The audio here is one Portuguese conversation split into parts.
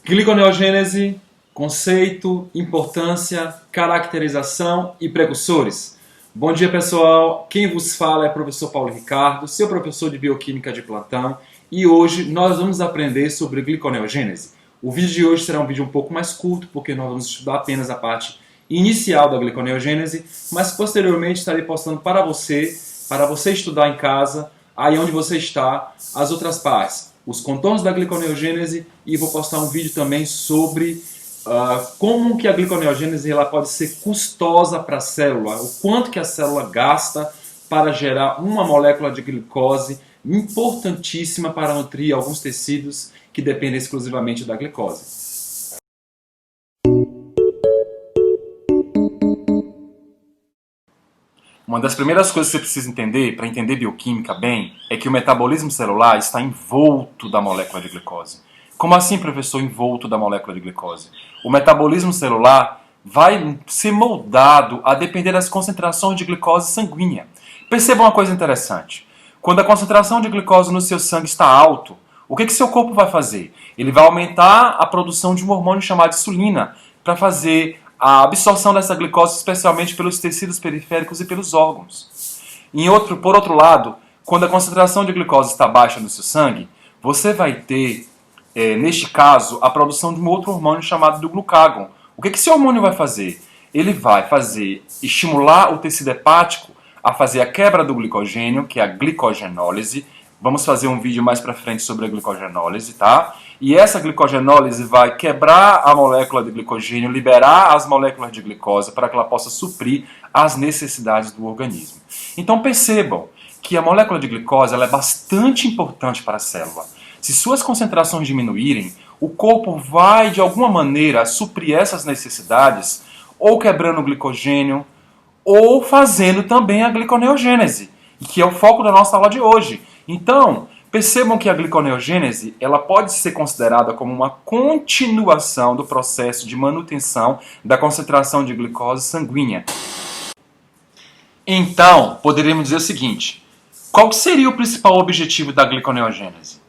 Gliconeogênese, conceito, importância, caracterização e precursores. Bom dia, pessoal. Quem vos fala é o professor Paulo Ricardo, seu professor de bioquímica de plantão, e hoje nós vamos aprender sobre gliconeogênese. O vídeo de hoje será um vídeo um pouco mais curto, porque nós vamos estudar apenas a parte inicial da gliconeogênese, mas posteriormente estarei postando para você estudar em casa, aí onde você está, as outras partes, os contornos da gliconeogênese, e vou postar um vídeo também sobre como que a gliconeogênese ela pode ser custosa para a célula, o quanto que a célula gasta para gerar uma molécula de glicose importantíssima para nutrir alguns tecidos que dependem exclusivamente da glicose. Uma das primeiras coisas que você precisa entender, para entender bioquímica bem, é que o metabolismo celular está envolto da molécula de glicose. Como assim, professor, envolto da molécula de glicose? O metabolismo celular vai ser moldado a depender das concentrações de glicose sanguínea. Perceba uma coisa interessante. Quando a concentração de glicose no seu sangue está alto, o que seu corpo vai fazer? Ele vai aumentar a produção de um hormônio chamado insulina para fazer a absorção dessa glicose, especialmente pelos tecidos periféricos e pelos órgãos. Por outro lado, quando a concentração de glicose está baixa no seu sangue, você vai ter, neste caso, a produção de um outro hormônio chamado do glucagon. O que esse hormônio vai fazer? Ele vai estimular o tecido hepático a fazer a quebra do glicogênio, que é a glicogenólise. Vamos fazer um vídeo mais para frente sobre a glicogenólise, tá? E essa glicogenólise vai quebrar a molécula de glicogênio, liberar as moléculas de glicose para que ela possa suprir as necessidades do organismo. Então percebam que a molécula de glicose ela é bastante importante para a célula. Se suas concentrações diminuírem, o corpo vai de alguma maneira suprir essas necessidades, ou quebrando o glicogênio, ou fazendo também a gliconeogênese, que é o foco da nossa aula de hoje. Então, percebam que a gliconeogênese ela pode ser considerada como uma continuação do processo de manutenção da concentração de glicose sanguínea. Então, poderíamos dizer o seguinte: qual seria o principal objetivo da gliconeogênese?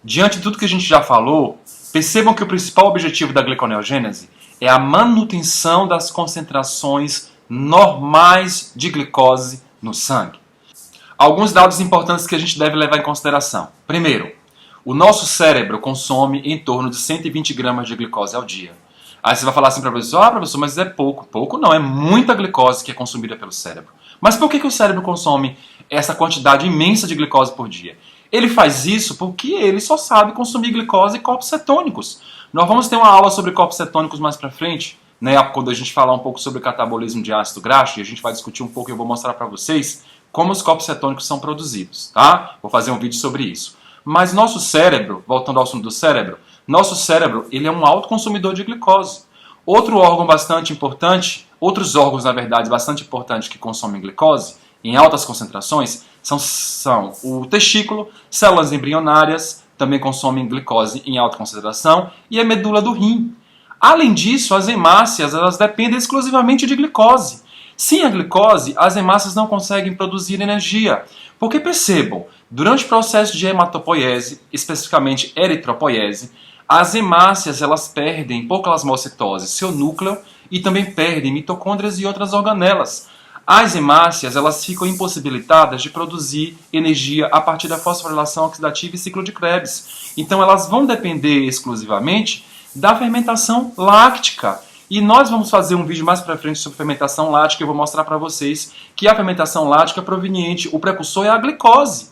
Diante de tudo que a gente já falou, percebam que o principal objetivo da gliconeogênese é a manutenção das concentrações normais de glicose no sangue. Alguns dados importantes que a gente deve levar em consideração. Primeiro, o nosso cérebro consome em torno de 120 gramas de glicose ao dia. Aí você vai falar assim para o professor, professor, mas é pouco. Pouco não, é muita glicose que é consumida pelo cérebro. Mas por que o cérebro consome essa quantidade imensa de glicose por dia? Ele faz isso porque ele só sabe consumir glicose e corpos cetônicos. Nós vamos ter uma aula sobre corpos cetônicos mais para frente, né, quando a gente falar um pouco sobre o catabolismo de ácido graxo, e a gente vai discutir um pouco e eu vou mostrar para vocês como os corpos cetônicos são produzidos, tá? Vou fazer um vídeo sobre isso. Mas nosso cérebro, voltando ao assunto do cérebro, nosso cérebro ele é um alto consumidor de glicose. Outro órgão bastante importante, outros órgãos, na verdade, bastante importantes que consomem glicose em altas concentrações são o testículo, células embrionárias, também consomem glicose em alta concentração, e a medula do rim. Além disso, as hemácias elas dependem exclusivamente de glicose. Sem a glicose, as hemácias não conseguem produzir energia. Porque percebam, durante o processo de hematopoiese, especificamente eritropoiese, as hemácias elas perdem por plasmocitose seu núcleo e também perdem mitocôndrias e outras organelas. As hemácias elas ficam impossibilitadas de produzir energia a partir da fosforilação oxidativa e ciclo de Krebs. Então elas vão depender exclusivamente da fermentação láctica. E nós vamos fazer um vídeo mais para frente sobre fermentação lática. Eu vou mostrar para vocês que a fermentação lática é proveniente, o precursor é a glicose.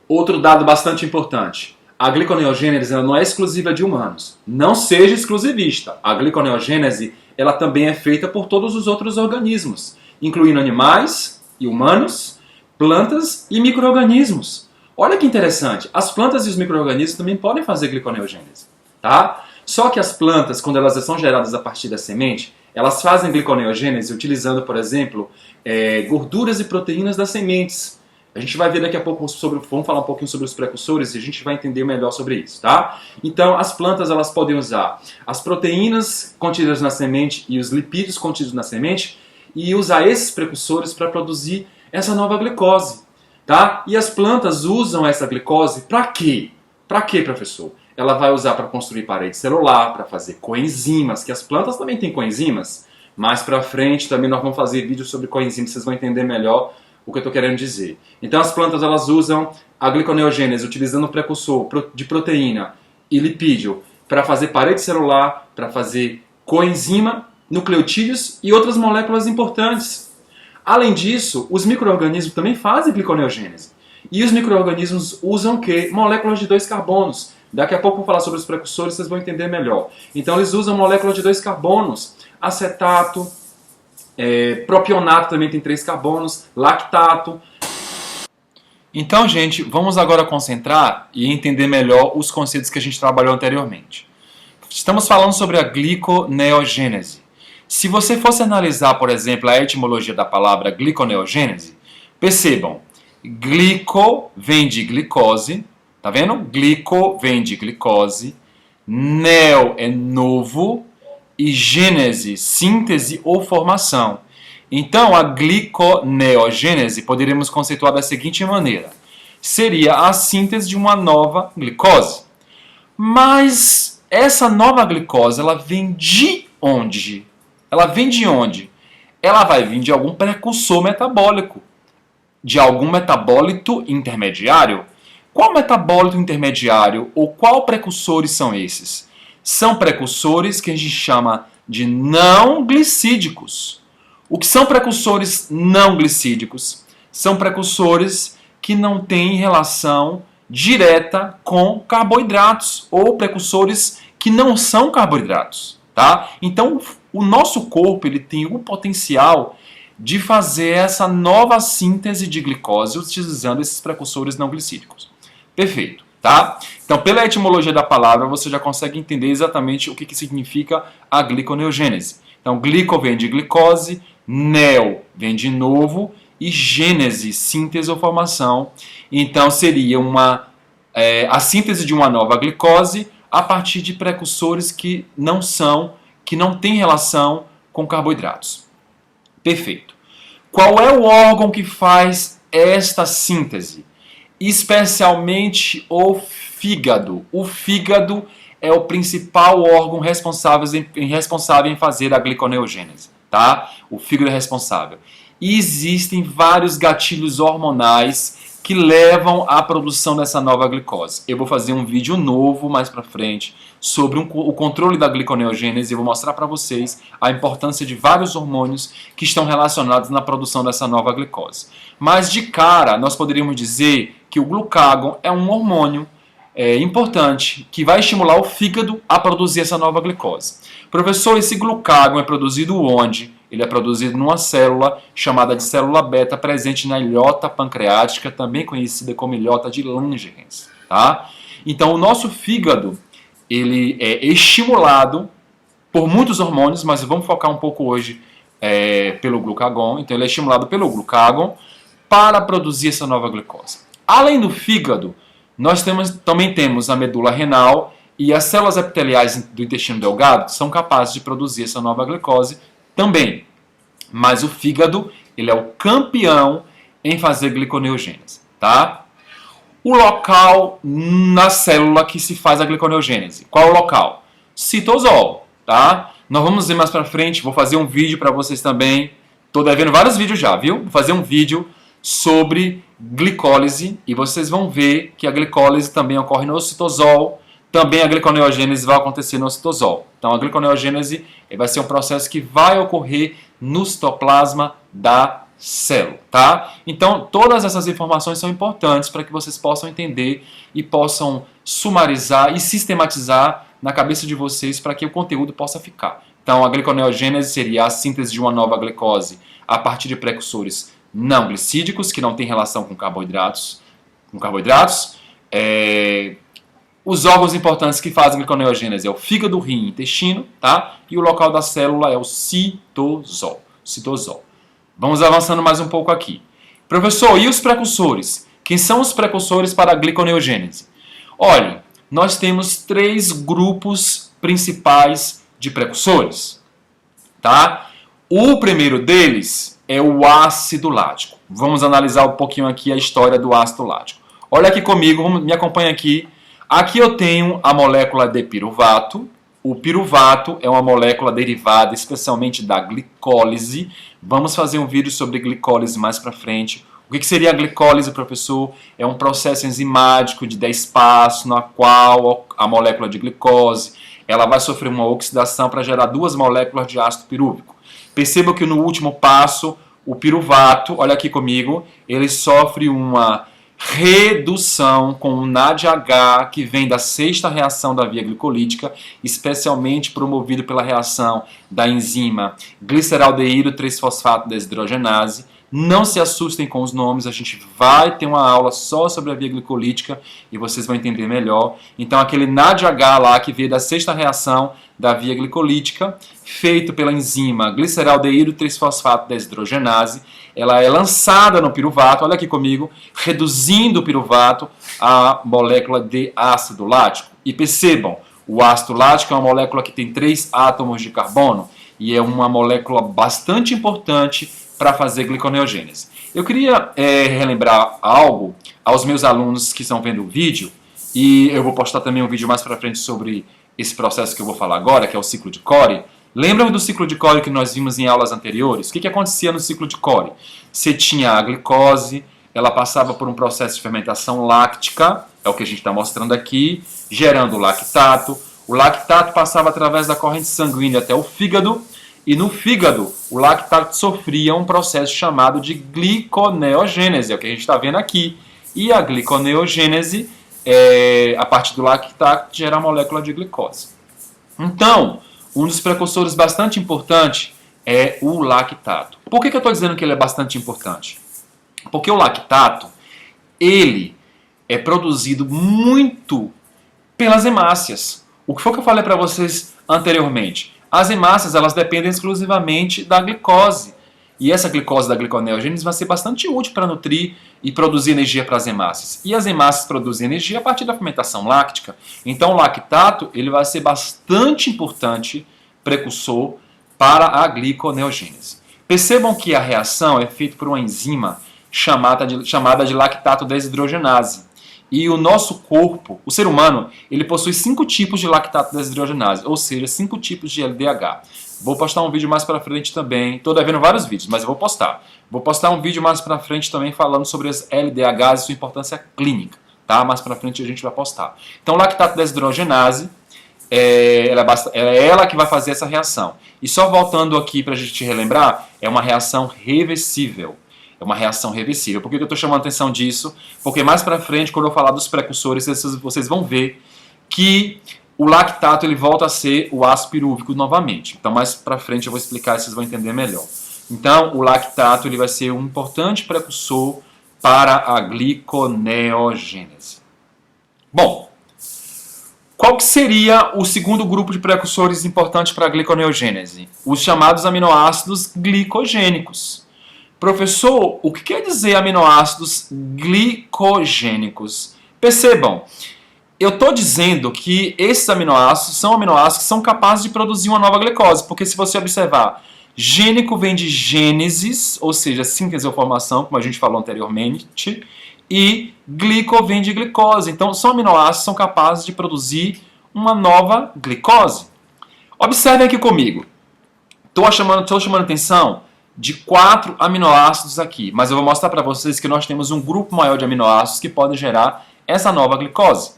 Outro dado bastante importante. A gliconeogênese ela não é exclusiva de humanos. Não seja exclusivista. A gliconeogênese ela também é feita por todos os outros organismos, incluindo animais e humanos, plantas e micro-organismos. Olha que interessante. As plantas e os micro-organismos também podem fazer gliconeogênese, tá? Só que as plantas, quando elas são geradas a partir da semente, elas fazem gliconeogênese utilizando, por exemplo, gorduras e proteínas das sementes. A gente vai ver daqui a pouco vamos falar um pouquinho sobre os precursores e a gente vai entender melhor sobre isso, tá? Então, as plantas elas podem usar as proteínas contidas na semente e os lipídios contidos na semente e usar esses precursores para produzir essa nova glicose, tá? E as plantas usam essa glicose para quê? Para quê, professor? ela vai usar para construir parede celular, para fazer coenzimas, que as plantas também têm coenzimas. Mais para frente também nós vamos fazer vídeo sobre coenzimas, vocês vão entender melhor o que eu estou querendo dizer. Então as plantas elas usam a gliconeogênese utilizando o precursor de proteína e lipídio para fazer parede celular, para fazer coenzima, nucleotídeos e outras moléculas importantes. Além disso, os micro-organismos também fazem gliconeogênese. E os micro-organismos usam o quê? Moléculas de 2 carbonos. Daqui a pouco eu vou falar sobre os precursores, vocês vão entender melhor. Então eles usam moléculas de 2 carbonos. Acetato, propionato também tem 3 carbonos, lactato. Então, gente, vamos agora concentrar e entender melhor os conceitos que a gente trabalhou anteriormente. Estamos falando sobre a gliconeogênese. Se você fosse analisar, por exemplo, a etimologia da palavra gliconeogênese, percebam, glico vem de glicose, tá vendo? Glico vem de glicose, neo é novo e gênese, síntese ou formação. Então, a gliconeogênese poderíamos conceituar da seguinte maneira. Seria a síntese de uma nova glicose. Mas essa nova glicose, ela vem de onde? Ela vem de onde? Ela vai vir de algum precursor metabólico. De algum metabólito intermediário. Qual metabólito intermediário ou qual precursores são esses? São precursores que a gente chama de não glicídicos. O que são precursores não glicídicos? São precursores que não têm relação direta com carboidratos ou precursores que não são carboidratos, tá? Então, o nosso corpo ele tem o potencial de fazer essa nova síntese de glicose utilizando esses precursores não glicídicos. Perfeito, tá? Então, pela etimologia da palavra, você já consegue entender exatamente o que significa a gliconeogênese. Então, glico vem de glicose, neo vem de novo e gênese, síntese ou formação. Então, seria a síntese de uma nova glicose a partir de precursores que não têm relação com carboidratos. Perfeito. Qual é o órgão que faz esta síntese? Especialmente o fígado. O fígado é o principal órgão responsável em fazer a gliconeogênese, tá? O fígado é responsável. E existem vários gatilhos hormonais que levam à produção dessa nova glicose. Eu vou fazer um vídeo novo mais para frente sobre o controle da gliconeogênese e vou mostrar para vocês a importância de vários hormônios que estão relacionados na produção dessa nova glicose. Mas de cara, nós poderíamos dizer que o glucagon é um hormônio importante que vai estimular o fígado a produzir essa nova glicose. Professor, esse glucagon é produzido onde? Ele é produzido numa célula chamada de célula beta, presente na ilhota pancreática, também conhecida como ilhota de Langerhans. Tá? Então, o nosso fígado ele é estimulado por muitos hormônios, mas vamos focar um pouco hoje pelo glucagon. Então, ele é estimulado pelo glucagon para produzir essa nova glicose. Além do fígado, nós também temos a medula renal e as células epiteliais do intestino delgado são capazes de produzir essa nova glicose também. Mas o fígado, ele é o campeão em fazer gliconeogênese, tá? O local na célula que se faz a gliconeogênese. Qual é o local? Citosol, tá? Nós vamos ver mais pra frente, vou fazer um vídeo para vocês também. Tô devendo vários vídeos já, viu? Vou fazer um vídeo sobre glicólise e vocês vão ver que a glicólise também ocorre no citosol. Também a gliconeogênese vai acontecer no citosol. Então a gliconeogênese vai ser um processo que vai ocorrer no citoplasma da célula, tá? Então todas essas informações são importantes para que vocês possam entender e possam sumarizar e sistematizar na cabeça de vocês para que o conteúdo possa ficar. Então a gliconeogênese seria a síntese de uma nova glicose a partir de precursores não glicídicos que não têm relação com carboidratos. Os órgãos importantes que fazem gliconeogênese é o fígado, rim e intestino, tá? E o local da célula é o citosol. Vamos avançando mais um pouco aqui. Professor, e os precursores? Quem são os precursores para a gliconeogênese? Olha, nós temos 3 grupos principais de precursores, tá? O primeiro deles é o ácido lático. Vamos analisar um pouquinho aqui a história do ácido lático. Olha aqui comigo, me acompanha aqui. Aqui eu tenho a molécula de piruvato. O piruvato é uma molécula derivada especialmente da glicólise. Vamos fazer um vídeo sobre glicólise mais para frente. O que seria a glicólise, professor? É um processo enzimático de 10 passos, na qual a molécula de glicose ela vai sofrer uma oxidação para gerar duas moléculas de ácido pirúvico. Perceba que no último passo, o piruvato, olha aqui comigo, ele sofre uma redução com o NADH, que vem da sexta reação da via glicolítica, especialmente promovido pela reação da enzima gliceraldeído 3-fosfato desidrogenase. Não se assustem com os nomes, a gente vai ter uma aula só sobre a via glicolítica e vocês vão entender melhor. Então aquele NADH lá que veio da sexta reação da via glicolítica, feito pela enzima gliceraldeído 3-fosfato desidrogenase, ela é lançada no piruvato, olha aqui comigo, reduzindo o piruvato à molécula de ácido lático. E percebam, o ácido lático é uma molécula que tem 3 átomos de carbono e é uma molécula bastante importante para fazer gliconeogênese. Eu queria relembrar algo aos meus alunos que estão vendo o vídeo, e eu vou postar também um vídeo mais para frente sobre esse processo que eu vou falar agora, que é o ciclo de Cori. Lembram do ciclo de Cori que nós vimos em aulas anteriores? O que acontecia no ciclo de Cori? Você tinha a glicose, ela passava por um processo de fermentação láctica, é o que a gente está mostrando aqui, gerando o lactato. O lactato passava através da corrente sanguínea até o fígado, e no fígado, o lactato sofria um processo chamado de gliconeogênese, é o que a gente está vendo aqui. E a gliconeogênese, a partir do lactato, gera a molécula de glicose. Então, um dos precursores bastante importante é o lactato. Por que eu estou dizendo que ele é bastante importante? Porque o lactato, ele é produzido muito pelas hemácias. O que foi que eu falei para vocês anteriormente? As hemácias, elas dependem exclusivamente da glicose. E essa glicose da gliconeogênese vai ser bastante útil para nutrir e produzir energia para as hemácias. E as hemácias produzem energia a partir da fermentação láctica. Então o lactato ele vai ser bastante importante precursor para a gliconeogênese. Percebam que a reação é feita por uma enzima chamada de lactato desidrogenase. E o nosso corpo, o ser humano, ele possui 5 tipos de lactato desidrogenase, ou seja, 5 tipos de LDH. Vou postar um vídeo mais pra frente também, estou devendo vários vídeos, mas eu vou postar. Vou postar um vídeo mais pra frente também falando sobre as LDHs e sua importância clínica, tá? Mais pra frente a gente vai postar. Então, lactato desidrogenase, ela que vai fazer essa reação. E só voltando aqui pra gente relembrar, é uma reação reversível. É uma reação reversível. Por que eu estou chamando a atenção disso? Porque mais pra frente, quando eu falar dos precursores, vocês vão ver que o lactato ele volta a ser o ácido pirúvico novamente. Então mais pra frente eu vou explicar e vocês vão entender melhor. Então o lactato ele vai ser um importante precursor para a gliconeogênese. Bom, qual que seria o segundo grupo de precursores importantes para a gliconeogênese? Os chamados aminoácidos glicogênicos. Professor, o que quer dizer aminoácidos glicogênicos? Percebam, eu estou dizendo que esses aminoácidos que são capazes de produzir uma nova glicose, porque se você observar, gênico vem de gênesis, ou seja, síntese ou formação, como a gente falou anteriormente, e glico vem de glicose. Então, são aminoácidos que são capazes de produzir uma nova glicose. Observem aqui comigo. Estou chamando atenção de 4 aminoácidos aqui, mas eu vou mostrar para vocês que nós temos um grupo maior de aminoácidos que podem gerar essa nova glicose.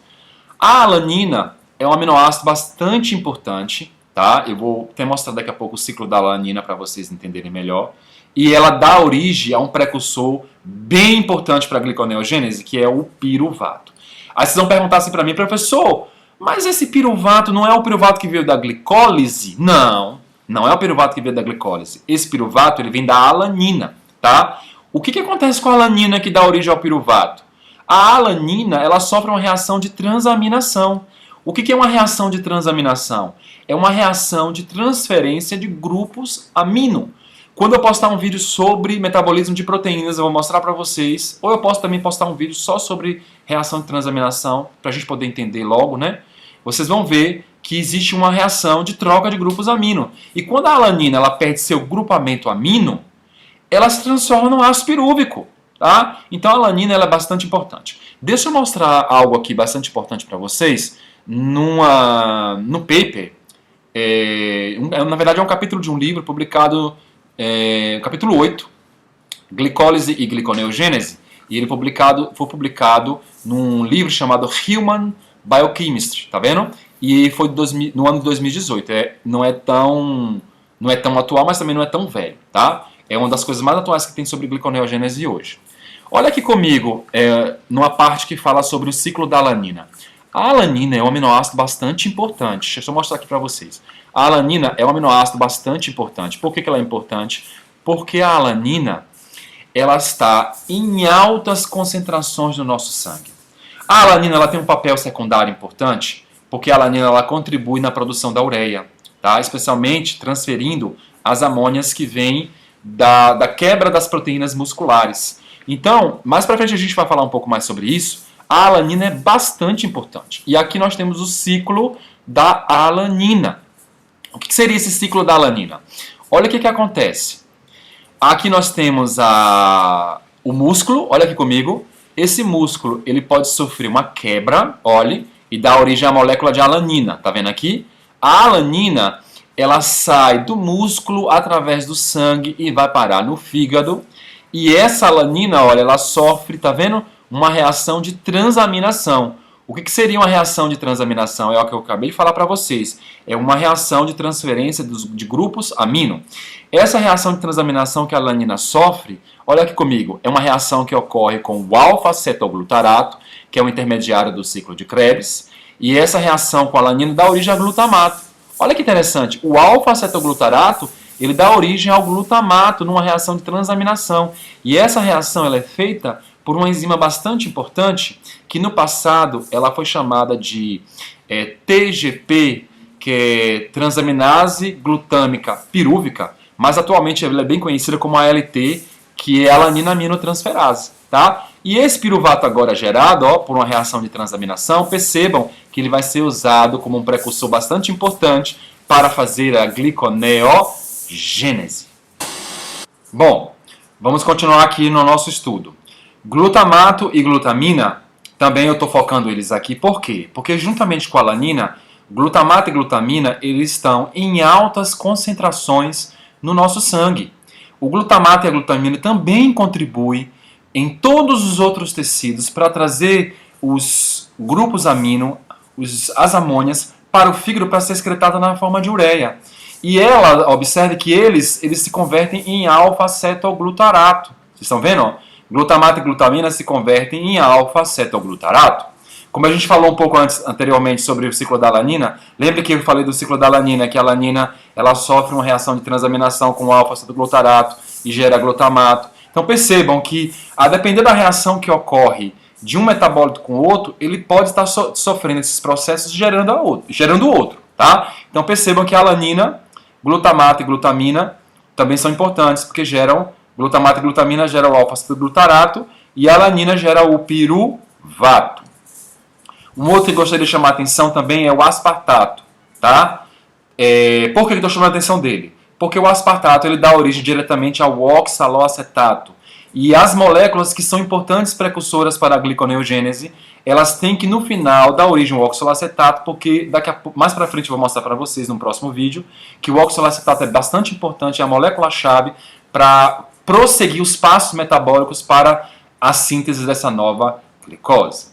A alanina é um aminoácido bastante importante, tá? Eu vou até mostrar daqui a pouco o ciclo da alanina para vocês entenderem melhor. E ela dá origem a um precursor bem importante para a gliconeogênese, que é o piruvato. Aí vocês vão perguntar assim para mim, professor, mas esse piruvato não é o piruvato que veio da glicólise? Não. Não é o piruvato que veio da glicólise. Esse piruvato ele vem da alanina, tá? O que acontece com a alanina que dá origem ao piruvato? A alanina ela sofre uma reação de transaminação. O que é uma reação de transaminação? É uma reação de transferência de grupos amino. Quando eu postar um vídeo sobre metabolismo de proteínas, eu vou mostrar para vocês. Ou eu posso também postar um vídeo só sobre reação de transaminação, para a gente poder entender logo, né? Vocês vão ver que existe uma reação de troca de grupos amino. E quando a alanina ela perde seu grupamento amino, ela se transforma num ácido pirúvico. Tá? Então a alanina ela é bastante importante. Deixa eu mostrar algo aqui bastante importante para vocês no paper. Na verdade é um capítulo de um livro publicado, capítulo 8, Glicólise e Gliconeogênese, e ele foi publicado num livro chamado Human Biochemistry, tá vendo? E foi no ano de 2018. Não é tão atual, mas também não é tão velho, tá? É uma das coisas mais atuais que tem sobre gliconeogênese hoje. Olha aqui comigo, numa parte que fala sobre o ciclo da alanina. A alanina é um aminoácido bastante importante. Deixa eu mostrar aqui para vocês. A alanina é um aminoácido bastante importante. Por que ela é importante? Porque a alanina ela está em altas concentrações no nosso sangue. A alanina ela tem um papel secundário importante, porque a alanina ela contribui na produção da ureia, tá? Especialmente transferindo as amônias que vêm da quebra das proteínas musculares. Então, mais para frente a gente vai falar um pouco mais sobre isso. A alanina é bastante importante. E aqui nós temos o ciclo da alanina. O que seria esse ciclo da alanina? Olha o que acontece. Aqui nós temos o músculo, olha aqui comigo. Esse músculo ele pode sofrer uma quebra, olhe, e dar origem à molécula de alanina. Tá vendo aqui? A alanina ela sai do músculo através do sangue e vai parar no fígado. E essa alanina, olha, ela sofre, tá vendo? Uma reação de transaminação. O que seria uma reação de transaminação? É o que eu acabei de falar para vocês. É uma reação de transferência de grupos amino. Essa reação de transaminação que a alanina sofre, olha aqui comigo, é uma reação que ocorre com o alfa-cetoglutarato, que é o intermediário do ciclo de Krebs, e essa reação com a alanina dá origem ao glutamato. Olha que interessante, o alfa-cetoglutarato ele dá origem ao glutamato numa reação de transaminação. E essa reação ela é feita por uma enzima bastante importante, que no passado ela foi chamada de TGP, que é transaminase glutâmica pirúvica, mas atualmente ela é bem conhecida como ALT, que é alanina aminotransferase. Tá? E esse piruvato agora gerado por uma reação de transaminação, percebam que ele vai ser usado como um precursor bastante importante para fazer a gliconeogênese. Bom, vamos continuar aqui no nosso estudo. Glutamato e glutamina, também eu estou focando eles aqui. Por quê? Porque juntamente com a alanina, glutamato e glutamina eles estão em altas concentrações no nosso sangue. O glutamato e a glutamina também contribuem em todos os outros tecidos para trazer os grupos amino, as amônias, para o fígado para ser excretada na forma de ureia. E ela, observe que eles se convertem em alfa-cetoglutarato. Vocês estão vendo? Ó? Glutamato e glutamina se convertem em alfa-cetoglutarato. Como a gente falou um pouco anteriormente sobre o ciclo da alanina, lembra que eu falei do ciclo da alanina, que a alanina ela sofre uma reação de transaminação com o alfa-cetoglutarato e gera glutamato. Então percebam que, a depender da reação que ocorre de um metabólito com o outro, ele pode estar sofrendo esses processos gerando outro. Tá? Então percebam que a alanina, glutamato e glutamina também são importantes, porque glutamato e glutamina geram o alfa-cetoglutarato e a alanina gera o piruvato. Um outro que eu gostaria de chamar a atenção também é o aspartato. Tá? Por que eu estou chamando a atenção dele? Porque o aspartato ele dá origem diretamente ao oxaloacetato. E as moléculas que são importantes precursoras para a gliconeogênese, elas têm que no final dar origem ao oxaloacetato, porque mais para frente eu vou mostrar para vocês no próximo vídeo que o oxaloacetato é bastante importante, é a molécula-chave para prosseguir os passos metabólicos para a síntese dessa nova glicose.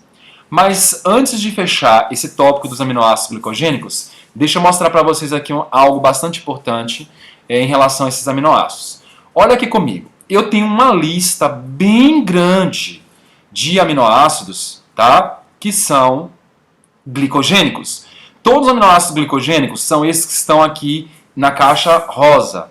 Mas antes de fechar esse tópico dos aminoácidos glicogênicos, deixa eu mostrar para vocês aqui algo bastante importante em relação a esses aminoácidos. Olha aqui comigo. Eu tenho uma lista bem grande de aminoácidos, tá? Que são glicogênicos. Todos os aminoácidos glicogênicos são esses que estão aqui na caixa rosa.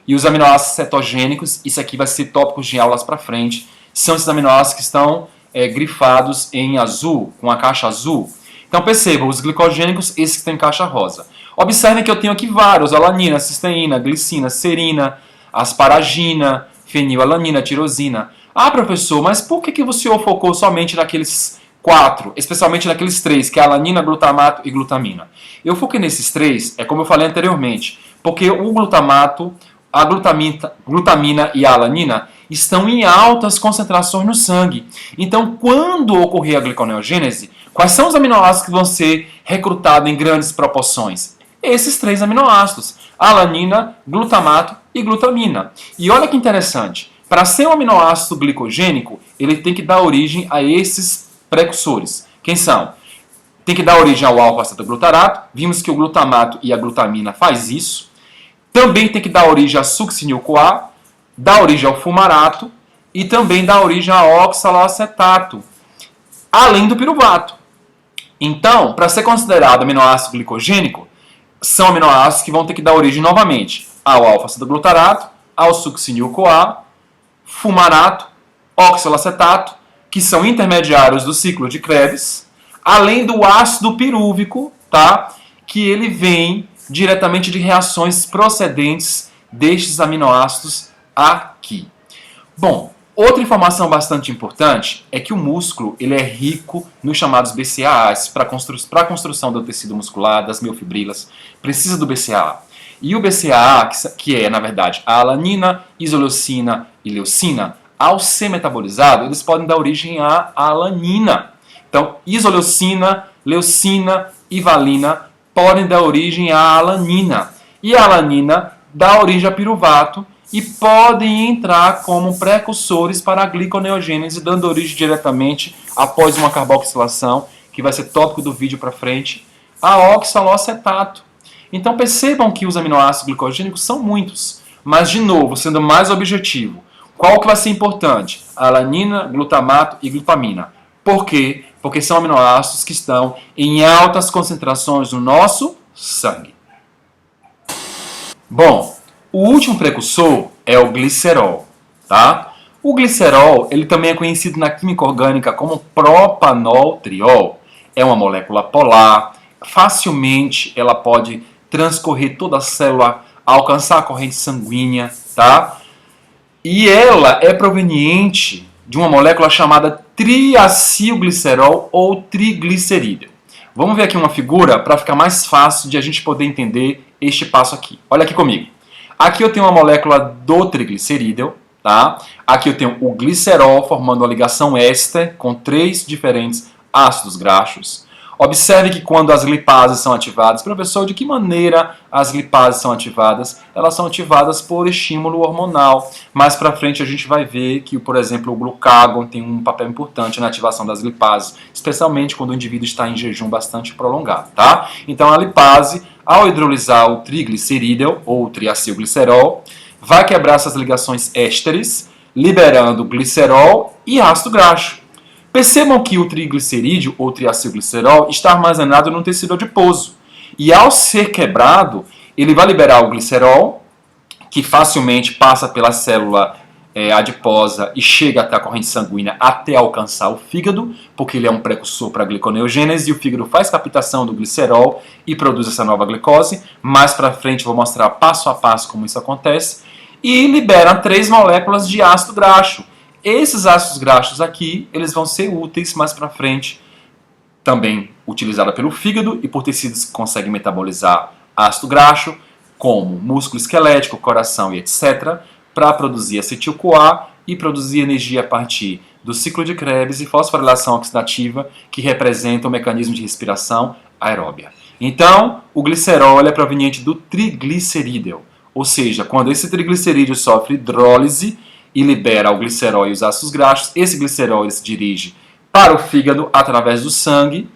E os aminoácidos cetogênicos, isso aqui vai ser tópicos de aulas para frente, são esses aminoácidos que estão grifados em azul, com a caixa azul. Então percebam, os glicogênicos, esses que estão em caixa rosa. Observem que eu tenho aqui vários, alanina, cisteína, glicina, serina, asparagina, fenilalanina, tirosina. Ah, professor, mas por que o senhor focou somente naqueles 4, especialmente naqueles 3, que é alanina, glutamato e glutamina? Eu foquei nesses 3, como eu falei anteriormente, porque o glutamato, a glutamina e a alanina estão em altas concentrações no sangue. Então, quando ocorrer a gliconeogênese, quais são os aminoácidos que vão ser recrutados em grandes proporções? Esses 3 aminoácidos, alanina, glutamato e glutamina. E olha que interessante, para ser um aminoácido glicogênico, ele tem que dar origem a esses precursores. Quem são? Tem que dar origem ao alfa-cetoglutarato, vimos que o glutamato e a glutamina faz isso. Também tem que dar origem a succinil-CoA, dá origem ao fumarato e também dá origem ao oxaloacetato, além do piruvato. Então, para ser considerado aminoácido glicogênico, são aminoácidos que vão ter que dar origem novamente ao alfa-cetoglutarato, ao succinil-CoA, fumarato, oxaloacetato, que são intermediários do ciclo de Krebs, além do ácido pirúvico, tá? Que ele vem diretamente de reações procedentes destes aminoácidos aqui. Bom, outra informação bastante importante é que o músculo ele é rico nos chamados BCAAs para a construção do tecido muscular, das miofibrilas, precisa do BCAA. E o BCAA, que é, na verdade, a alanina, isoleucina e leucina, ao ser metabolizado, eles podem dar origem à alanina. Então, isoleucina, leucina e valina podem dar origem à alanina. E a alanina dá origem a piruvato e podem entrar como precursores para a gliconeogênese, dando origem diretamente, após uma carboxilação, que vai ser tópico do vídeo para frente, a oxaloacetato. Então percebam que os aminoácidos glicogênicos são muitos, mas de novo, sendo mais objetivo, qual que vai ser importante? Alanina, glutamato e glutamina. Por quê? Porque são aminoácidos que estão em altas concentrações no nosso sangue. Bom, o último precursor é o glicerol, tá? O glicerol, ele também é conhecido na química orgânica como propanoltriol. É uma molécula polar, facilmente ela pode transcorrer toda a célula, alcançar a corrente sanguínea, tá? E ela é proveniente de uma molécula chamada triacilglicerol ou triglicerídeo. Vamos ver aqui uma figura para ficar mais fácil de a gente poder entender este passo aqui. Olha aqui comigo. Aqui eu tenho uma molécula do triglicerídeo, tá? Aqui eu tenho o glicerol formando uma ligação éster com 3 diferentes ácidos graxos. Observe que quando as lipases são ativadas, professor, de que maneira as lipases são ativadas? Elas são ativadas por estímulo hormonal. Mais para frente a gente vai ver que, por exemplo, o glucagon tem um papel importante na ativação das lipases, especialmente quando o indivíduo está em jejum bastante prolongado, tá? Então a lipase, ao hidrolisar o triglicerídeo ou triacilglicerol, vai quebrar essas ligações ésteres, liberando glicerol e ácido graxo. Percebam que o triglicerídeo ou triacilglicerol está armazenado no tecido adiposo. E ao ser quebrado, ele vai liberar o glicerol, que facilmente passa pela célula adiposa e chega até a corrente sanguínea até alcançar o fígado, porque ele é um precursor para a gliconeogênese e o fígado faz captação do glicerol e produz essa nova glicose. Mais para frente vou mostrar passo a passo como isso acontece. E libera 3 moléculas de ácido graxo. Esses ácidos graxos aqui, eles vão ser úteis mais para frente, também utilizada pelo fígado e por tecidos que conseguem metabolizar ácido graxo, como músculo esquelético, coração e etc., para produzir acetil-CoA e produzir energia a partir do ciclo de Krebs e fosforilação oxidativa, que representa o mecanismo de respiração aeróbia. Então, o glicerol é proveniente do triglicerídeo, ou seja, quando esse triglicerídeo sofre hidrólise, e libera o glicerol e os ácidos graxos. Esse glicerol ele se dirige para o fígado através do sangue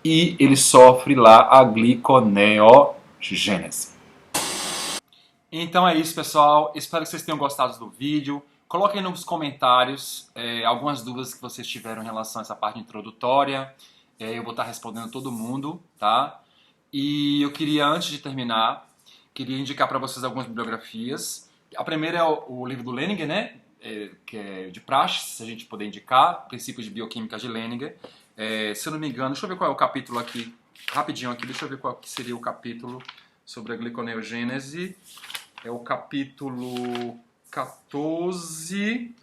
e ele sofre lá a gliconeogênese. Então é isso, pessoal. Espero que vocês tenham gostado do vídeo. Coloquem nos comentários algumas dúvidas que vocês tiveram em relação a essa parte introdutória. Eu vou estar respondendo todo mundo, tá? E eu queria, antes de terminar, indicar para vocês algumas bibliografias. A primeira é o livro do Leninger, né? Que é de praxe, se a gente puder indicar, Princípios de Bioquímica de Leninger. Se eu não me engano, deixa eu ver qual é o capítulo aqui, rapidinho aqui, deixa eu ver qual que seria o capítulo sobre a gliconeogênese. É o capítulo 14,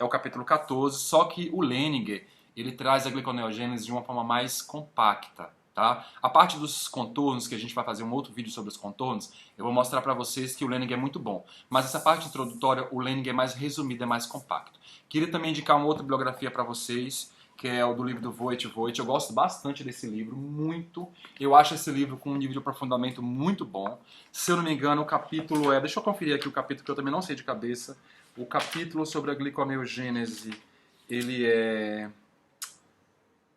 só que o Leninger, ele traz a gliconeogênese de uma forma mais compacta, Tá? A parte dos contornos, que a gente vai fazer um outro vídeo sobre os contornos, eu vou mostrar para vocês que o Lening é muito bom. Mas essa parte introdutória, o Lening é mais resumido, é mais compacto. Queria também indicar uma outra bibliografia para vocês, que é o do livro do Voit Voit. Eu gosto bastante desse livro, muito. Eu acho esse livro com um nível de aprofundamento muito bom. Se eu não me engano, o capítulo é... Deixa eu conferir aqui o capítulo, que eu também não sei de cabeça. O capítulo sobre a gliconeogênese, ele é...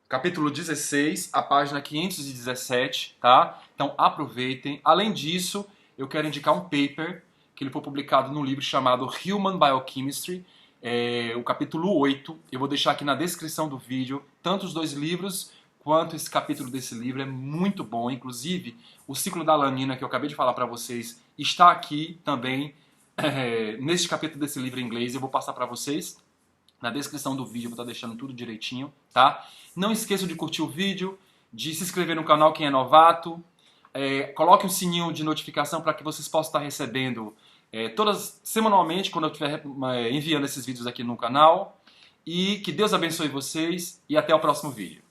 capítulo 16, a página 517, tá? Então aproveitem. Além disso, eu quero indicar um paper que ele foi publicado num livro chamado Human Biochemistry, o capítulo 8. Eu vou deixar aqui na descrição do vídeo, tanto os dois livros quanto esse capítulo desse livro, é muito bom. Inclusive, o ciclo da alanina que eu acabei de falar para vocês está aqui também, neste capítulo desse livro em inglês. Eu vou passar para vocês. Na descrição do vídeo eu vou estar deixando tudo direitinho, tá? Não esqueçam de curtir o vídeo, de se inscrever no canal quem é novato, coloque um sininho de notificação para que vocês possam estar recebendo semanalmente, quando eu estiver enviando esses vídeos aqui no canal. E que Deus abençoe vocês e até o próximo vídeo.